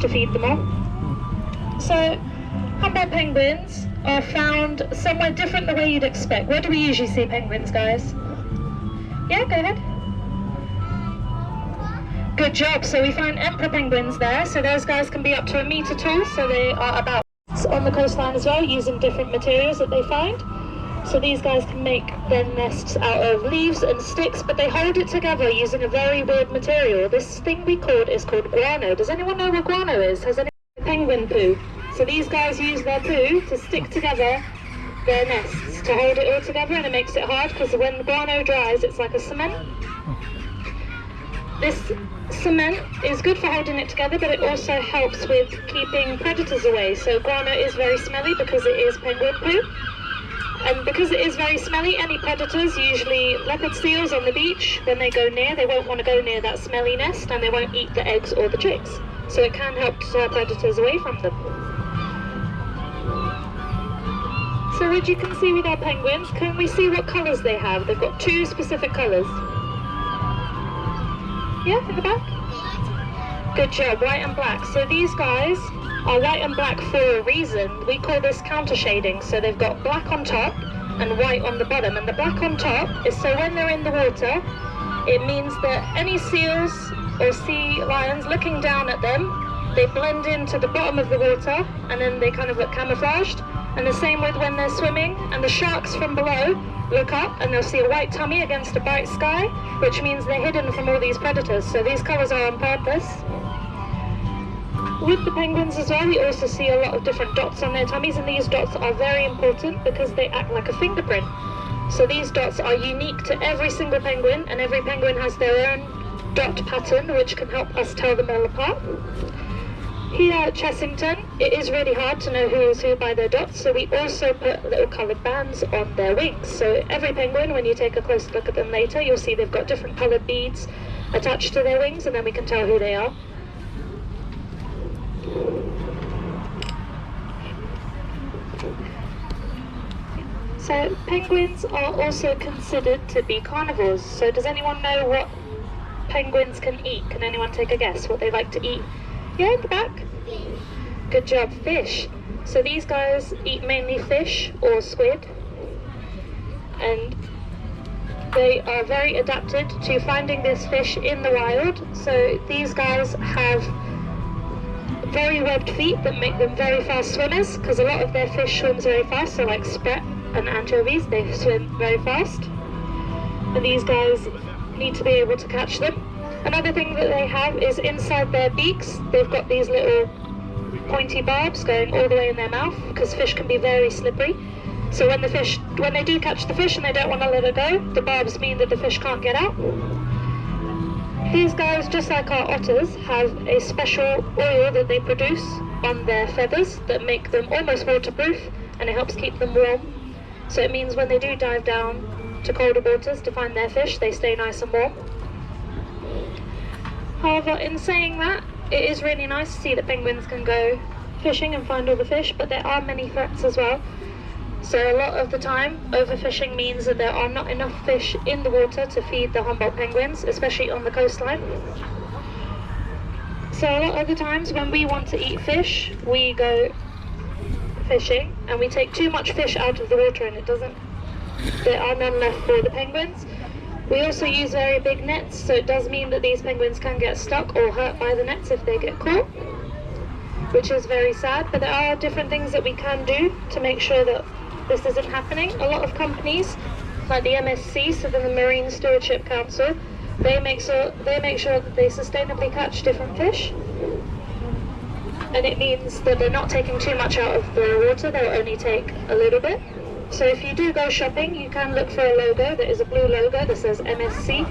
to feed them all. So Humboldt penguins are found somewhere different the way you'd expect. Where do we usually see penguins, guys? Yeah, go ahead. Good job. So we find emperor penguins there. So those guys can be up to 1 meter tall. So they are about on the coastline as well, using different materials that they find. So these guys can make their nests out of leaves and sticks, but they hold it together using a very weird material. This thing is called guano. Does anyone know what guano is? Has anyone penguin poo? So these guys use their poo to stick together their nests, to hold it all together, and it makes it hard because when the guano dries, it's like a cement. This cement is good for holding it together, but it also helps with keeping predators away. So guano is very smelly because it is penguin poo. And because it is very smelly, any predators, usually leopard seals on the beach, when they go near, they won't want to go near that smelly nest, and they won't eat the eggs or the chicks. So it can help deter predators away from them. So as you can see with our penguins, can we see what colours they have? They've got 2 specific colours. Yeah, in the back? Good job, white and black. So these guys are white and black for a reason. We call this counter shading. So they've got black on top and white on the bottom. And the black on top is so when they're in the water, it means that any seals or sea lions looking down at them, they blend into the bottom of the water and then they kind of look camouflaged. And the same with when they're swimming, and the sharks from below look up and they'll see a white tummy against a bright sky, which means they're hidden from all these predators. So these colours are on purpose. With the penguins as well, we also see a lot of different dots on their tummies, and these dots are very important because they act like a fingerprint. So these dots are unique to every single penguin, and every penguin has their own dot pattern, which can help us tell them all apart. Here at Chessington, it is really hard to know who is who by their dots, so we also put little coloured bands on their wings. So every penguin, when you take a close look at them later, you'll see they've got different coloured beads attached to their wings, and then we can tell who they are. So penguins are also considered to be carnivores. So does anyone know what penguins can eat? Can anyone take a guess what they like to eat? Yeah, in the back? Good job, fish. So these guys eat mainly fish or squid, and they are very adapted to finding this fish in the wild. So these guys have very webbed feet that make them very fast swimmers, because a lot of their fish swims very fast. So like sprat and anchovies, they swim very fast, and these guys need to be able to catch them. Another thing that they have is inside their beaks, they've got these little pointy barbs going all the way in their mouth, because fish can be very slippery. So when they do catch the fish and they don't want to let it go, the barbs mean that the fish can't get out. These guys, just like our otters, have a special oil that they produce on their feathers that make them almost waterproof, and it helps keep them warm. So it means when they do dive down to colder waters to find their fish, they stay nice and warm. However, in saying that, it is really nice to see that penguins can go fishing and find all the fish, but there are many threats as well. So a lot of the time, overfishing means that there are not enough fish in the water to feed the Humboldt penguins, especially on the coastline. So a lot of the times when we want to eat fish, we go fishing and we take too much fish out of the water, and there are none left for the penguins. We also use very big nets, so it does mean that these penguins can get stuck or hurt by the nets if they get caught, which is very sad. But there are different things that we can do to make sure that this isn't happening. A lot of companies, like the MSC, so the Marine Stewardship Council, they make sure that they sustainably catch different fish, and it means that they're not taking too much out of the water, they'll only take a little bit. So if you do go shopping, you can look for a logo that is a blue logo that says MSC,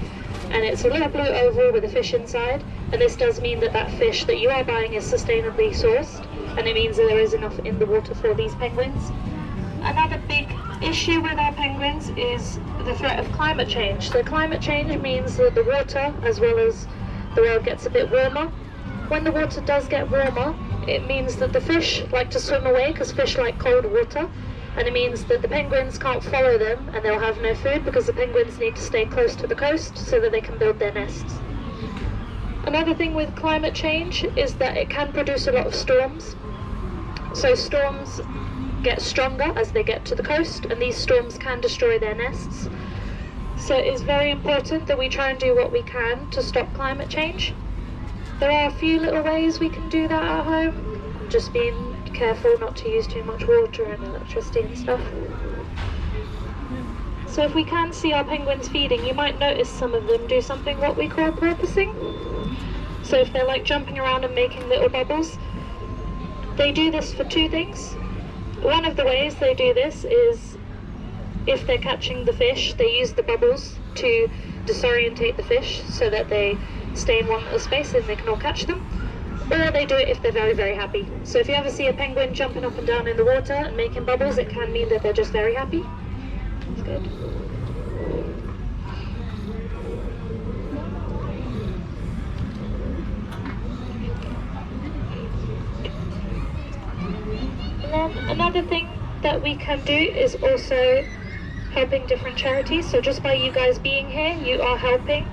and it's a little blue oval with a fish inside, and this does mean that that fish that you are buying is sustainably sourced, and it means that there is enough in the water for these penguins. Another big issue with our penguins is the threat of climate change. So climate change means that the water, as well as the world, gets a bit warmer. When the water does get warmer, it means that the fish like to swim away, because fish like cold water. And it means that the penguins can't follow them, and they'll have no food, because the penguins need to stay close to the coast so that they can build their nests. Another thing with climate change is that it can produce a lot of storms. So storms get stronger as they get to the coast, and these storms can destroy their nests. So it is very important that we try and do what we can to stop climate change. There are a few little ways we can do that at home, just being careful not to use too much water and electricity and stuff. So if we can see our penguins feeding, you might notice some of them do something what we call porpoising. So if they're like jumping around and making little bubbles, they do this for two things. One of the ways they do this is if they're catching the fish, they use the bubbles to disorientate the fish so that they stay in one little space and they can all catch them. Or they do it if they're very, very happy. So if you ever see a penguin jumping up and down in the water and making bubbles, it can mean that they're just very happy. That's good. And then another thing that we can do is also helping different charities. So just by you guys being here, you are helping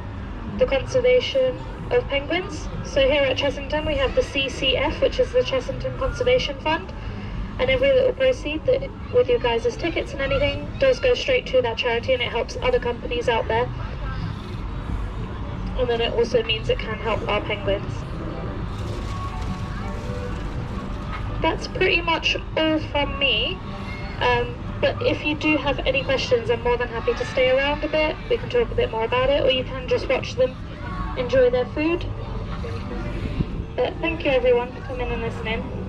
the conservation of penguins. So here at Chessington we have the CCF, which is the Chessington Conservation Fund, and every little proceed that with you guys' tickets and anything does go straight to that charity, and it helps other companies out there. And then it also means it can help our penguins. That's pretty much all from me. But if you do have any questions, I'm more than happy to stay around a bit. We can talk a bit more about it, or you can just watch them enjoy their food. But thank you everyone for coming and listening.